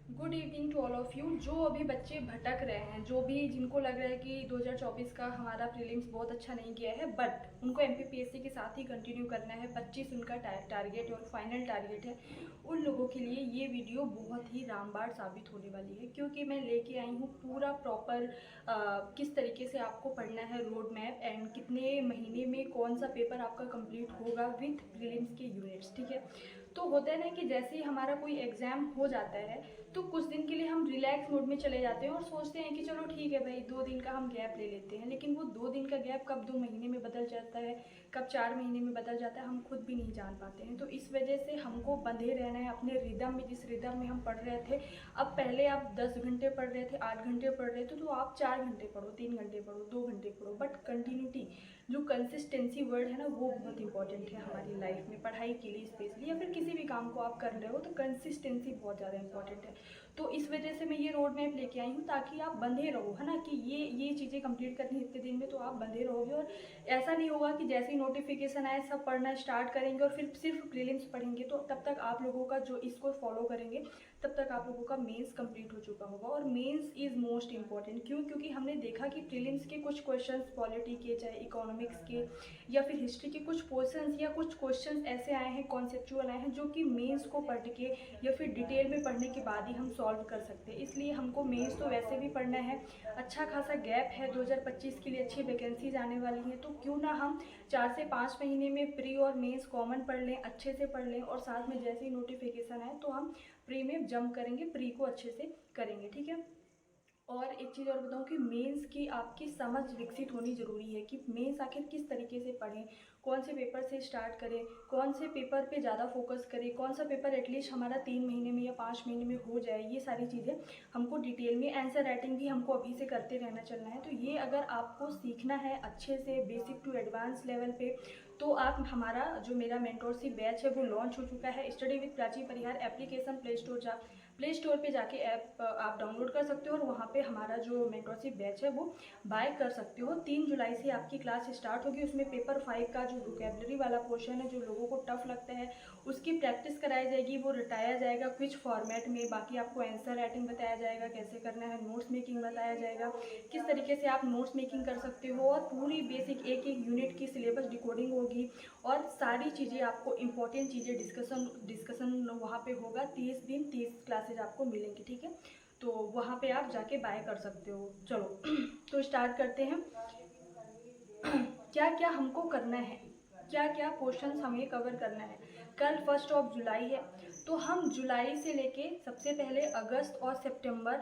Good evening to all of you. जो अभी बच्चे भटक रहे हैं, जो भी जिनको लग रहा है कि 2024 का हमारा प्रीलिम्स बहुत अच्छा नहीं गया है, बट उनको एमपीपीएससी के साथ ही कंटिन्यू करना है, 25 उनका टारगेट और फाइनल टारगेट है, उन लोगों के लिए ये वीडियो बहुत ही रामबाण साबित होने वाली है। क्योंकि मैं लेके आई हूँ पूरा प्रॉपर किस तरीके से आपको पढ़ना है, रोड मैप, एंड कितने महीने में कौन सा पेपर आपका कंप्लीट होगा विथ प्रीलिम्स के यूनिट्स। ठीक है, तो होता है ना कि जैसे ही हमारा कोई एग्ज़ाम हो जाता है तो कुछ दिन के लिए हम रिलैक्स मोड में चले जाते हैं और सोचते हैं कि चलो ठीक है भाई, 2 दिन का हम गैप ले लेते हैं। लेकिन वो 2 दिन का गैप कब 2 महीने में बदल जाता है, कब 4 महीने में बदल जाता है, हम खुद भी नहीं जान पाते हैं। तो इस वजह से हमको बंधे रहना है अपने रिदम में, जिस रिदम में हम पढ़ रहे थे। अब पहले आप 10 घंटे पढ़ रहे थे, 8 घंटे पढ़ रहे थे, तो आप 4 घंटे पढ़ो, 3 घंटे पढ़ो, 2 घंटे पढ़ो, बट कंटिन्यूटी, जो कंसिस्टेंसी वर्ड है ना, वो बहुत इंपॉर्टेंट है हमारी लाइफ में, पढ़ाई के लिए स्पेशली, या फिर किसी भी काम को आप कर रहे हो तो कंसिस्टेंसी बहुत ज़्यादा इंपॉर्टेंट है। तो इस वजह से मैं ये रोड मैप लेके आई हूँ ताकि आप बंधे रहो, है ना, कि ये चीज़ें कंप्लीट करनी है इतने दिन में, तो आप बंधे रहोगे। और ऐसा नहीं होगा कि जैसे ही नोटिफिकेशन आए सब पढ़ना स्टार्ट करेंगे और फिर सिर्फ प्रीलिम्स पढ़ेंगे। तो तब तक आप लोगों का, जो इसको फॉलो करेंगे, तब तक आप लोगों का मेंस कंप्लीट हो चुका होगा। और मेंस इज़ मोस्ट इंपॉर्टेंट। क्यों? क्योंकि हमने देखा कि प्रीलिम्स के कुछ क्वेश्चंस पॉलिटी के, चाहे इकोनॉमिक्स के या फिर हिस्ट्री के कुछ पोर्शंस या कुछ क्वेश्चंस ऐसे आए हैं, कॉन्सेप्चुअल आए हैं, जो कि मेंस को पढ़ के या फिर डिटेल में पढ़ने के बाद ही हम सॉल्व कर सकते हैं। इसलिए हमको मेंस तो वैसे भी पढ़ना है, अच्छा खासा गैप है, 2025 के लिए अच्छी वैकेंसीज आने वाली हैं, तो क्यों ना हम 4 से 5 महीने में प्री और मेंस कॉमन पढ़ लें, अच्छे से पढ़ लें, और साथ में जैसे ही नोटिफिकेशन आए तो हम प्री में जंप करेंगे, प्री को अच्छे से करेंगे। ठीक है, और एक चीज़ और बताऊं कि मेंस की आपकी समझ विकसित होनी ज़रूरी है कि मेंस आखिर किस तरीके से पढ़ें, कौन से पेपर से स्टार्ट करें, कौन से पेपर पे ज़्यादा फोकस करें, कौन सा पेपर एटलीस्ट हमारा 3 महीने में या 5 महीने में हो जाए। ये सारी चीज़ें हमको डिटेल में, आंसर राइटिंग भी हमको अभी से करते रहना चलना है। तो ये अगर आपको सीखना है अच्छे से, बेसिक टू एडवांस लेवल पे, तो आप, हमारा जो मेरा मेंटोरशिप बैच है वो लॉन्च हो चुका है। Study with Prachi Parihar application play store पे जाके ऐप आप डाउनलोड कर सकते हो और वहाँ पे हमारा जो मेंटोरशिप बैच है वो बाय कर सकते हो। 3 जुलाई से आपकी क्लास स्टार्ट होगी। उसमें पेपर 5 का जो वोकेबलरी वाला पोर्शन है, जो लोगों को टफ लगता है, उसकी प्रैक्टिस कराई जाएगी, वो रटाया जाएगा क्विज फॉर्मेट में। बाकी आपको आंसर राइटिंग बताया जाएगा, कैसे करना है, नोट्स मेकिंग बताया जाएगा, किस तरीके से आप नोट्स मेकिंग कर सकते हो, और पूरी बेसिक एक एक यूनिट की सिलेबस डिकोडिंग होगी, और सारी चीज़ें आपको, इंपॉर्टेंट चीज़ें डिस्कशन वहाँ पे होगा। 30 दिन 30 क्लासेज आपको मिलेंगी। ठीक है, तो वहाँ पे आप जाके बाय कर सकते हो। चलो तो स्टार्ट करते हैं। क्या क्या हमको करना है, क्या क्या क्वेश्चंस हमें कवर करना है। कल 1 जुलाई है, तो हम जुलाई से लेके सबसे पहले अगस्त और सितंबर,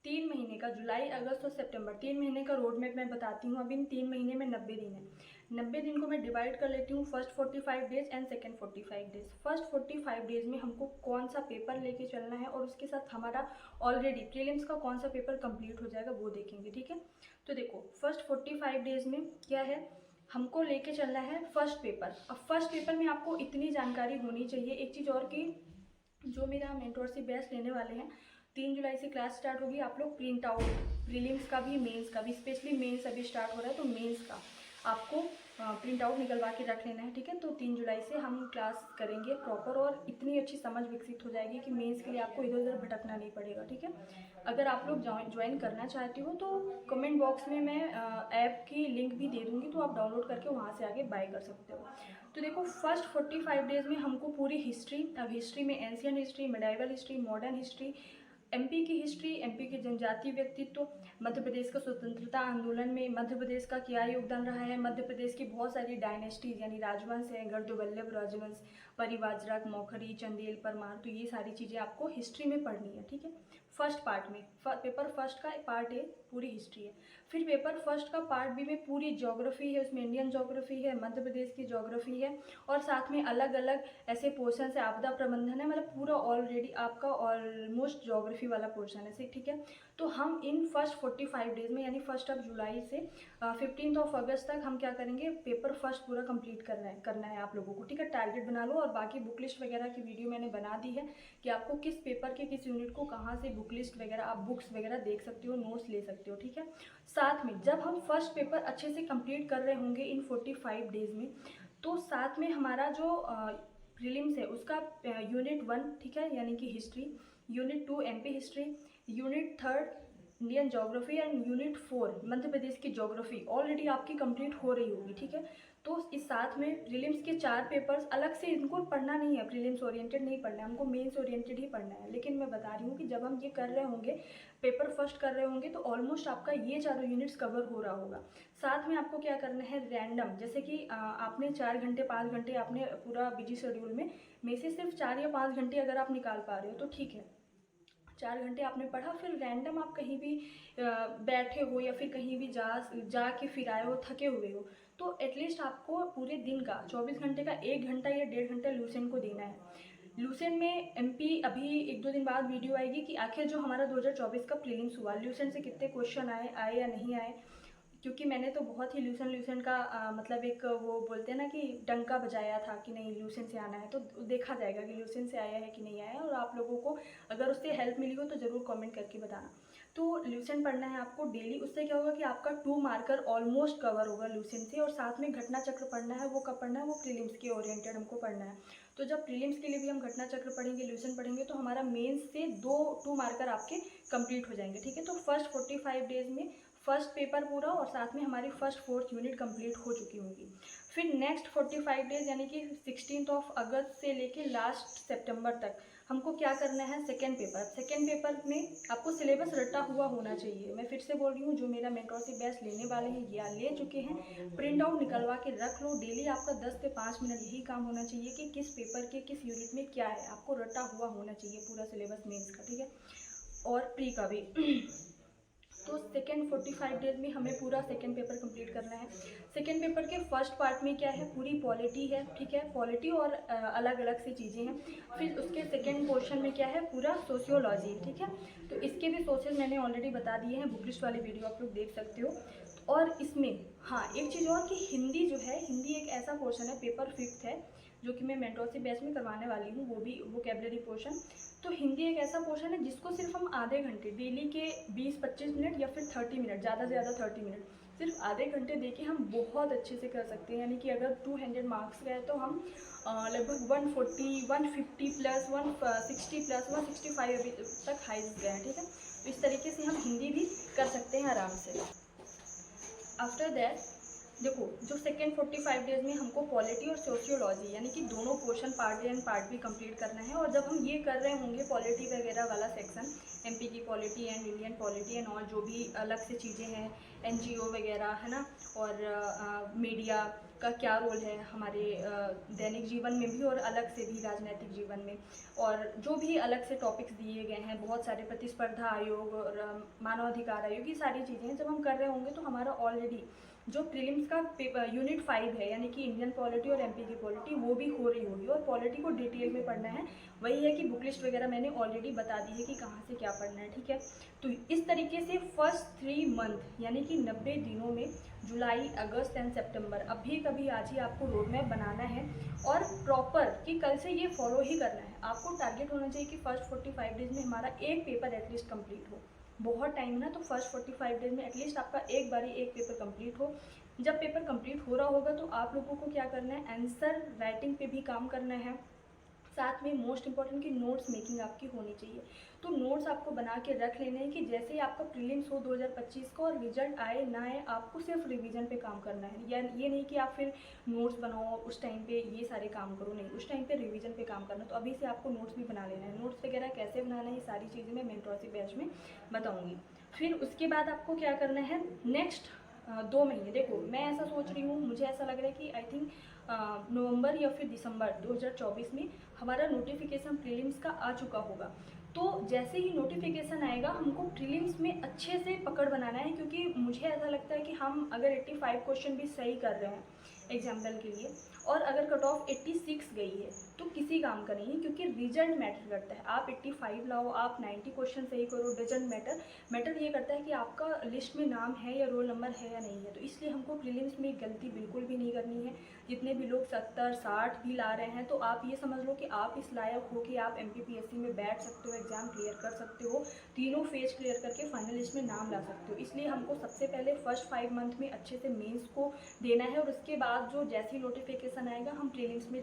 3 महीने का, जुलाई अगस्त और सितंबर 3 महीने का रोड मैप मैं बताती हूँ। अब इन 3 महीने में 90 दिन है। 90 दिन को मैं डिवाइड कर लेती हूँ, first 45 days and second 45 days. First 45 days में हमको कौन सा पेपर लेके चलना है, और उसके साथ हमारा ऑलरेडी प्रीलिम्स का कौन सा पेपर कंप्लीट हो जाएगा वो देखेंगे। ठीक है, तो देखो फर्स्ट 45 डेज में क्या है, हमको लेके चलना है फर्स्ट पेपर। अब फर्स्ट पेपर में आपको इतनी जानकारी होनी चाहिए। एक चीज़ और कि जो मेरा मेंटोरशिप बैच लेने वाले हैं, 3 जुलाई से क्लास स्टार्ट होगी। आप लोग प्रिंट आउट, प्रीलिम्स का भी, मेंस का भी, स्पेशली मेंस अभी स्टार्ट हो रहा है तो मेंस का आपको प्रिंट आउट निकलवा के रख लेना है। ठीक है, तो 3 जुलाई से हम क्लास करेंगे प्रॉपर, और इतनी अच्छी समझ विकसित हो जाएगी कि मेंस के लिए आपको इधर उधर भटकना नहीं पड़ेगा। ठीक है, अगर आप लोग ज्वाइन करना चाहते हो तो कमेंट बॉक्स में मैं ऐप की लिंक भी दे दूँगी, तो आप डाउनलोड करके वहाँ से आगे बाय कर सकते हो। तो देखो फर्स्ट 45 डेज में हमको पूरी हिस्ट्री, अब हिस्ट्री में ancient history, medieval history, modern history, MP की हिस्ट्री, एमपी के जनजातीय व्यक्तित्व, मध्य प्रदेश का स्वतंत्रता आंदोलन में मध्य प्रदेश का क्या योगदान रहा है, मध्य प्रदेश की बहुत सारी डायनेस्टीज यानी राजवंश है, गर्दवल्लभ राजवंश, परिवाजरक, मौखरी, चंदेल, परमार, तो ये सारी चीज़ें आपको हिस्ट्री में पढ़नी है। ठीक है, फर्स्ट पार्ट में, पेपर फर्स्ट का पार्ट ए पूरी हिस्ट्री है। फिर पेपर फर्स्ट का पार्ट बी में पूरी ज्योग्राफी है, उसमें इंडियन ज्योग्राफी है, मध्य प्रदेश की ज्योग्राफी है, और साथ में अलग अलग ऐसे पोर्शन है, आपदा प्रबंधन है, मतलब पूरा ऑलरेडी आपका ऑलमोस्ट ज्योग्राफी वाला पोर्शन है। ठीक है, तो हम इन फर्स्ट 45 डेज में, यानी 1 जुलाई से 15 अगस्त तक हम क्या करेंगे, पेपर फर्स्ट पूरा कंप्लीट करना है आप लोगों को। ठीक है, टारगेट बना लो, और बाकी बुक लिस्ट वगैरह की वीडियो मैंने बना दी है कि आपको किस पेपर के किस यूनिट को कहाँ से बुक लिस्ट वगैरह, आप बुक्स वगैरह देख सकते हो, नोट्स ले सकते हो। ठीक है, साथ में जब हम फर्स्ट पेपर अच्छे से कंप्लीट कर रहे होंगे इन 45 डेज में, तो साथ में हमारा जो प्रीलिम्स है उसका यूनिट 1, ठीक है, यानी कि history, unit 2 MP history, unit 3 Indian geography and unit 4 Madhya Pradesh की ज्योग्राफी ऑलरेडी आपकी कंप्लीट हो रही होगी, ठीक है। तो इस साथ में प्रीलिम्स के 4 पेपर्स अलग से इनको पढ़ना नहीं है, प्रीलिम्स ओरिएंटेड नहीं पढ़ना है, हमको मेंस ओरिएंटेड ही पढ़ना है। लेकिन मैं बता रही हूँ कि जब हम ये कर रहे होंगे, पेपर फर्स्ट कर रहे होंगे, तो ऑलमोस्ट आपका ये चारों यूनिट्स कवर हो रहा होगा। साथ में आपको क्या करना है, रैंडम, जैसे कि आपने 4 घंटे 5 घंटे आपने पूरा बिजी शेड्यूल में से सिर्फ 4 या 5 घंटे अगर आप निकाल पा रहे हो तो ठीक है, 4 घंटे आपने पढ़ा, फिर रैंडम आप कहीं भी बैठे हो या फिर कहीं भी जा के फिर आए हो, थके हुए हो, तो एटलीस्ट आपको पूरे दिन का 24 घंटे का 1 घंटा या 1.5 घंटा लूसेंट को देना है। लूसेंट में एमपी अभी 1-2 दिन बाद वीडियो आएगी कि आखिर जो हमारा 2024 का प्रीलिम्स हुआ, लूसेंट से कितने क्वेश्चन आए या नहीं आए, क्योंकि मैंने तो बहुत ही लूसेंट का मतलब एक वो बोलते हैं ना कि डंका बजाया था कि नहीं लूसेंट से आना है, तो देखा जाएगा कि लूसेंट से आया है कि नहीं आया। और आप लोगों को अगर उससे हेल्प मिली हो तो ज़रूर कमेंट करके बताना। तो लूसेंट पढ़ना है आपको डेली, उससे क्या होगा कि आपका 2 मार्कर ऑलमोस्ट कवर होगा लूसेंट से। और साथ में घटना चक्र पढ़ना है, वो कब पढ़ना है, वो प्रीलिम्स के ओरिएंटेड हमको पढ़ना है। तो जब प्रीलिम्स के लिए भी हम घटना चक्र पढ़ेंगे, लूसेंट पढ़ेंगे, तो हमारा मेंस से 2 मार्कर आपके कंप्लीट हो जाएंगे, ठीक है। तो फर्स्ट 45 डेज में फर्स्ट पेपर पूरा और साथ में हमारी फर्स्ट 4th यूनिट कंप्लीट हो चुकी होगी। फिर नेक्स्ट 45 डेज यानी कि 16 अगस्त से लेके लास्ट सितंबर तक हमको क्या करना है, सेकेंड पेपर में आपको सिलेबस रटा हुआ होना चाहिए। मैं फिर से बोल रही हूँ, जो मेरा मेंटरशिप बैच लेने वाले हैं या ले चुके हैं, प्रिंट आउट निकलवा के रख लो। डेली आपका 10 से 5 मिनट यही काम होना चाहिए कि किस पेपर के किस यूनिट में क्या है, आपको रटा हुआ होना चाहिए पूरा सिलेबस मेंस का, ठीक है, और प्री का भी। तो सेकेंड 45 डेज में हमें पूरा सेकेंड पेपर कंप्लीट करना है। सेकेंड पेपर के फर्स्ट पार्ट में क्या है, पूरी पॉलिटी है, ठीक है, पॉलिटी और अलग अलग सी चीज़ें हैं। फिर उसके सेकेंड पोर्शन में क्या है, पूरा सोशियोलॉजी, ठीक है। तो इसके भी सोर्सेज मैंने ऑलरेडी बता दिए हैं, बुक लिस्ट वाली वीडियो आप लोग देख सकते हो। और इसमें हाँ एक चीज़ और कि हिंदी जो है, हिंदी एक ऐसा पोर्शन है, पेपर 5th है, जो कि मैं मेंटरशिप बैच में करवाने वाली हूँ, वो भी वोकैबुलरी पोर्शन। तो हिंदी एक ऐसा पोर्शन है जिसको सिर्फ हम आधे घंटे डेली के 20-25 मिनट या फिर 30 मिनट, ज़्यादा से ज़्यादा 30 मिनट, सिर्फ आधे घंटे दे के हम बहुत अच्छे से कर सकते हैं। यानी कि अगर 200 मार्क्स गए तो हम लगभग 140, 150 प्लस, 160 प्लस, 165 अभी तक हाइज गए हैं, ठीक है। तो इस तरीके से हम हिंदी भी कर सकते हैं आराम से। आफ्टर दैट देखो, जो सेकेंड 45 डेज में हमको पॉलिटी और सोशियोलॉजी यानी कि दोनों portion part A and part B complete करना है। और जब हम ये कर रहे होंगे पॉलिटी वगैरह वाला सेक्शन, एमपी की polity and Indian polity and और जो भी अलग से चीज़ें हैं, एनजीओ वगैरह है ना, और मीडिया का क्या रोल है हमारे दैनिक जीवन में भी और अलग से भी राजनीतिक जीवन में, और जो भी अलग से टॉपिक्स दिए गए हैं, बहुत सारे प्रतिस्पर्धा आयोग और मानवाधिकार आयोग, ये सारी चीज़ें जब हम कर रहे होंगे तो हमारा ऑलरेडी जो प्रीलिम्स का पेपर यूनिट 5 है यानी कि इंडियन पॉलिटी और एमपी की पॉलिटी, वो भी हो रही होगी। और पॉलिटी को डिटेल में पढ़ना है, वही है कि बुक लिस्ट वगैरह मैंने ऑलरेडी बता दी है कि कहाँ से क्या पढ़ना है, ठीक है। तो इस तरीके से फर्स्ट 3 मंथ यानी कि 90 दिनों में जुलाई, अगस्त एंड सितंबर, अभी कभी आज ही आपको रोड मैप बनाना है और प्रॉपर कि कल से ये फॉलो ही करना है। आपको टारगेट होना चाहिए कि फर्स्ट 45 डेज में हमारा एक पेपर एटलीस्ट कंप्लीट हो। बहुत टाइम है ना, तो फर्स्ट 45 डेज में एटलीस्ट आपका एक बारी एक पेपर कंप्लीट हो। जब पेपर कंप्लीट हो रहा होगा तो आप लोगों को क्या करना है, आंसर राइटिंग पे भी काम करना है। साथ में मोस्ट इंपॉर्टेंट कि नोट्स मेकिंग आपकी होनी चाहिए। तो नोट्स आपको बना के रख लेने हैं कि जैसे ही आपका प्रीलिम्स हो 2025 का और रिजल्ट आए ना आए, आपको सिर्फ रिवीजन पे काम करना है। या ये नहीं कि आप फिर नोट्स बनाओ उस टाइम पे ये सारे काम करो, नहीं, उस टाइम पे रिवीजन पे काम करना। तो अभी से आपको नोट्स भी बना लेना है। नोट्स वगैरह कैसे बनाना है, ये सारी चीज़ें मैं मेंटरशिप बैच में बताऊँगी। फिर उसके बाद आपको क्या करना है, नेक्स्ट 2 महीने, देखो मैं ऐसा सोच रही हूँ, मुझे ऐसा लग रहा है कि आई थिंक नवंबर या फिर दिसंबर 2024 में हमारा नोटिफिकेशन प्रीलिम्स का आ चुका होगा। तो जैसे ही नोटिफिकेशन आएगा हमको प्रीलिम्स में अच्छे से पकड़ बनाना है, क्योंकि मुझे ऐसा लगता है कि हम अगर 85 क्वेश्चन भी सही कर रहे हैं एग्जाम्पल के लिए, और अगर कट ऑफ 86 गई है तो किसी काम का नहीं है, क्योंकि रिजल्ट मैटर करता है। आप 85 लाओ, आप 90 क्वेश्चन सही करो, डजंट मैटर ये करता है कि आपका लिस्ट में नाम है या रोल नंबर है या नहीं है। तो इसलिए हमको प्रीलिम्स में गलती बिल्कुल भी नहीं करनी है। जितने भी लोग 70-60 भी ला रहे हैं तो आप ये समझ लो कि आप इस लायक हो कि आप एमपीपीएससी में बैठ सकते हो, एग्जाम क्लियर कर सकते हो, तीनों फेज क्लियर करके फाइनल लिस्ट में नाम ला सकते हो। इसलिए हमको सबसे पहले फर्स्ट 5 मंथ में अच्छे से मेंस को देना है और उसके बाद बाद जो जैसे ही नोटिफिकेशन आएगा हम प्रीलिम्स में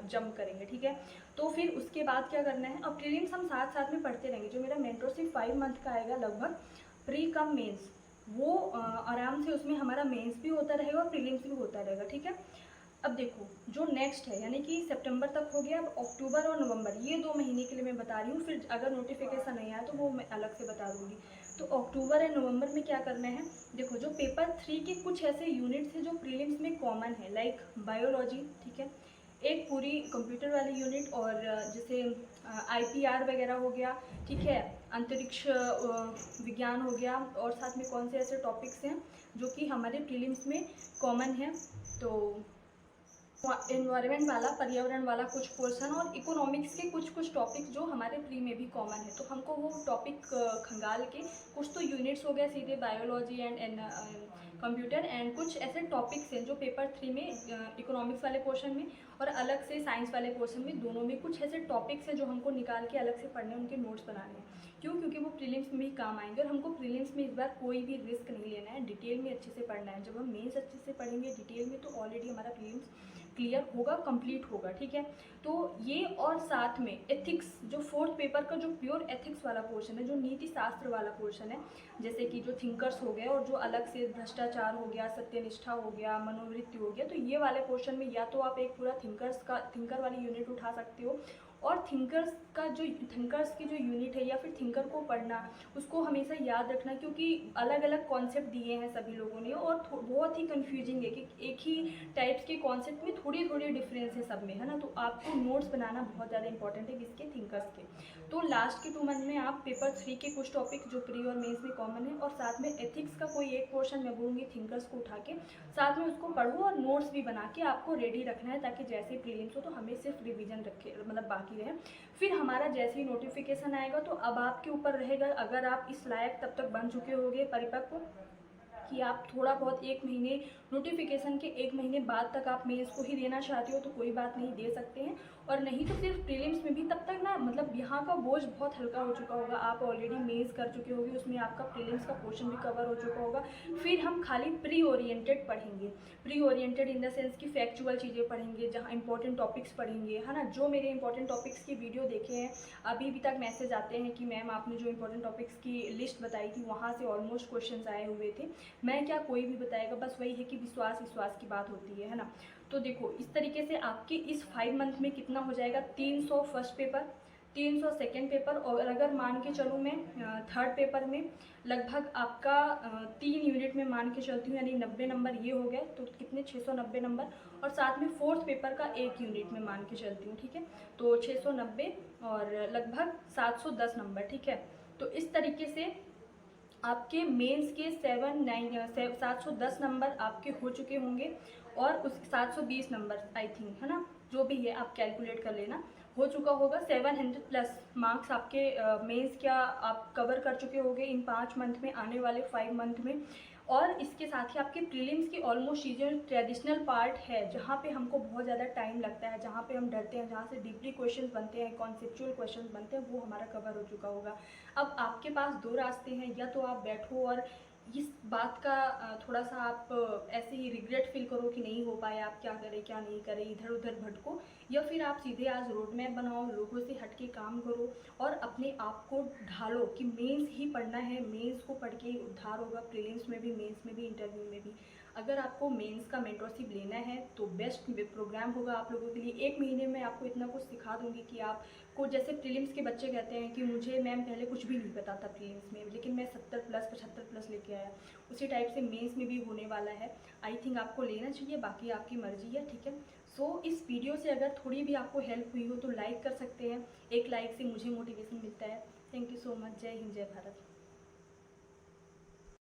जंप करेंगे, ठीक है। तो फिर उसके बाद क्या करना है, अब प्रीलिम्स हम साथ साथ में पढ़ते रहेंगे। जो मेरा मेंटरशिप 5 मंथ का आएगा लगभग, प्री कम मेंस, वो आराम से उसमें हमारा मेंस भी होता रहेगा और प्रीलिम्स भी होता रहेगा, ठीक है। अब देखो जो नेक्स्ट है, यानी कि सितंबर तक हो गया, अब अक्टूबर और नवंबर, ये 2 महीने के लिए मैं बता रही हूँ। फिर अगर नोटिफिकेशन नहीं आया तो वो मैं अलग से बता दूँगी। तो अक्टूबर या नवंबर में क्या करना है, देखो जो पेपर 3 के कुछ ऐसे यूनिट्स हैं जो प्रीलिम्स में कॉमन है, लाइक बायोलॉजी, ठीक है, एक पूरी कंप्यूटर वाली यूनिट, और जैसे IPR वगैरह हो गया, ठीक है, अंतरिक्ष विज्ञान हो गया, और साथ में कौन से ऐसे टॉपिक्स हैं जो कि हमारे प्रीलिम्स में कॉमन है। तो एनवायरनमेंट वाला, पर्यावरण वाला कुछ पोर्शन, और इकोनॉमिक्स के कुछ कुछ टॉपिक जो हमारे प्री में भी कॉमन है। तो हमको वो टॉपिक खंगाल के, कुछ तो यूनिट्स हो गए सीधे बायोलॉजी एंड कंप्यूटर, एंड कुछ ऐसे टॉपिक्स हैं जो पेपर 3 में इकोनॉमिक्स वाले पोर्शन में और अलग से साइंस वाले पोर्शन में, दोनों में कुछ ऐसे टॉपिक्स हैं जो हमको निकाल के अलग से पढ़ने, उनके नोट्स बनाने हैं। क्यों? क्योंकि वो प्रीलिम्स में भी काम आएंगे, और हमको प्रीलिम्स में इस बार कोई भी रिस्क नहीं लेना है, डिटेल में अच्छे से पढ़ना है। जब हम मेंस अच्छे से पढ़ेंगे डिटेल में, तो ऑलरेडी हमारा प्रीलिम्स क्लियर होगा, कंप्लीट होगा, ठीक है। तो ये, और साथ में एथिक्स, जो 4th पेपर का जो प्योर एथिक्स वाला पोर्शन है, जो नीति शास्त्र वाला पोर्शन है, जैसे कि जो थिंकर्स हो गए, और जो अलग से भ्रष्टाचार हो गया, सत्यनिष्ठा हो गया, मनोवृत्ति हो गया, तो ये वाले पोर्शन में या तो आप एक पूरा थिंकर वाली यूनिट उठा सकते हो, और थिंकर्स की जो यूनिट है, या फिर थिंकर को पढ़ना, उसको हमेशा याद रखना, क्योंकि अलग अलग कॉन्सेप्ट दिए हैं सभी लोगों ने, और बहुत ही कंफ्यूजिंग है कि एक ही टाइप्स के कॉन्सेप्ट में थोड़ी थोड़ी डिफरेंस है सब में, है ना। तो आपको नोट्स बनाना बहुत ज़्यादा इंपॉर्टेंट है किसके, थिंकर्स के। तो लास्ट के 2 मंथ में आप पेपर 3 के कुछ टॉपिक जो प्री और मेंस में कॉमन है, और साथ में एथिक्स का कोई एक पोर्शन मैं बोलूँगी थिंकर्स को उठा के, साथ में उसको पढ़ो, और नोट्स भी बना के आपको रेडी रखना है, ताकि जैसे ही प्रीलिम्स हो तो हमें सिर्फ रिवीजन रखे, मतलब बाकी रहे। फिर हमारा जैसे ही नोटिफिकेशन आएगा तो अब आपके ऊपर रहेगा, अगर आप इस लायक तब तक बन चुके होंगे परिपक्व कि आप थोड़ा बहुत 1 महीने, नोटिफिकेशन के 1 महीने बाद तक आप मेंस को ही देना चाहते हो तो कोई बात नहीं, दे सकते हैं। और नहीं तो सिर्फ प्रीलिम्स में भी तब तक ना, मतलब यहाँ का बोझ बहुत हल्का हो चुका होगा, आप ऑलरेडी मेंस कर चुके होंगे, उसमें आपका प्रीलिम्स का पोर्शन भी कवर हो चुका होगा। फिर हम खाली प्री ओरिएंटेड पढ़ेंगे, pre oriented in the sense कि फैक्चुअल चीज़ें पढ़ेंगे, जहाँ इंपॉर्टेंट टॉपिक्स पढ़ेंगे, है ना। जो मेरे इंपॉर्टेंट टॉपिक्स की वीडियो देखे हैं, अभी तक मैसेज आते हैं कि मैम आपने जो इंपॉर्टेंट टॉपिक्स की लिस्ट बताई थी, वहाँ से ऑलमोस्ट क्वेश्चंस आए हुए थे। मैं क्या, कोई भी बताएगा, बस वही है कि विश्वास की बात होती है ना। तो देखो इस तरीके से आपके इस 5 मंथ में कितना हो जाएगा, 300 फर्स्ट पेपर, 300 सेकेंड पेपर, और अगर मान के चलूँ मैं 3rd पेपर में लगभग आपका 3 यूनिट में मान के चलती हूँ, यानी 90 नंबर ये हो गए, तो कितने, 690 नंबर, और साथ में 4th पेपर का 1 यूनिट में मान के चलती हूँ, ठीक है। तो 690 और लगभग 710 नंबर, ठीक है। तो इस तरीके से आपके मेंस के 710 नंबर आपके हो चुके होंगे, और उस 720 नंबर आई थिंक, है ना, जो भी है आप कैलकुलेट कर लेना, हो चुका होगा। 700 प्लस मार्क्स आपके मेंस क्या आप कवर कर चुके होंगे इन 5 मंथ में, आने वाले 5 मंथ में। और इसके साथ ही आपके प्रीलिम्स की ऑलमोस्ट चीज़ें, ट्रेडिशनल पार्ट है जहाँ पे हमको बहुत ज़्यादा टाइम लगता है, जहाँ पे हम डरते हैं, जहाँ से डीपली क्वेश्चन बनते हैं, कॉन्सेप्चुअल क्वेश्चन बनते हैं, वो हमारा कवर हो चुका होगा। अब आपके पास 2 रास्ते हैं, या तो आप बैठो और इस बात का थोड़ा सा आप ऐसे ही रिग्रेट फील करो कि नहीं हो पाया, आप क्या करें क्या नहीं करें, इधर उधर भटको, या फिर आप सीधे आज रोड मैप बनाओ, लोगों से हट के काम करो, और अपने आप को ढालो कि मेंस ही पढ़ना है, मेंस को पढ़ के ही उद्धार होगा, प्रीलिम्स में भी, मेंस में भी, इंटरव्यू में भी। अगर आपको मेंस का मेंटरशिप लेना है तो बेस्ट प्रोग्राम होगा आप लोगों के लिए। 1 महीने में आपको इतना कुछ सिखा दूंगी कि आपको, जैसे प्रीलिम्स के बच्चे कहते हैं कि मुझे मैम पहले कुछ भी नहीं पता था प्रीलिम्स में, लेकिन मैं 70 प्लस 75 प्लस लेके आया, उसी टाइप से मेंस में भी होने वाला है। आई थिंक आपको लेना चाहिए, बाकी आपकी मर्जी है, ठीक है। सो इस वीडियो से अगर थोड़ी भी आपको हेल्प हुई हो तो लाइक कर सकते हैं, एक लाइक से मुझे मोटिवेशन मिलता है। Thank you so much. जय हिंद, जय भारत।